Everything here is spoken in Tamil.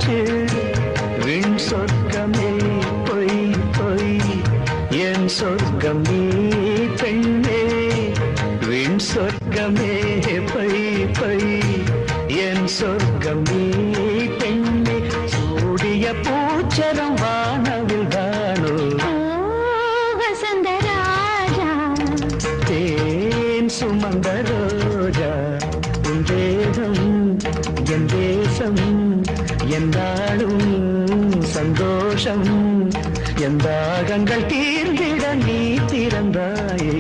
பேச்சு விண் சொர்க்கமே பொய் பொய் என் சொர்க்கம் நீ பெண்ணே விண் சொர்க்கமே பொய் பொய் என் சொர்க்கம் நீ பெண்ணே சூடிய பூச்சரம் வானவில் தானோ வசந்தராஜா தேன் சுமந்த ரோஜா உன் தேகம் என் தேசம் எந்தாடும் சந்தோஷம் என் தாகங்கள் தீர்ந்திட நீ திறந்தாயே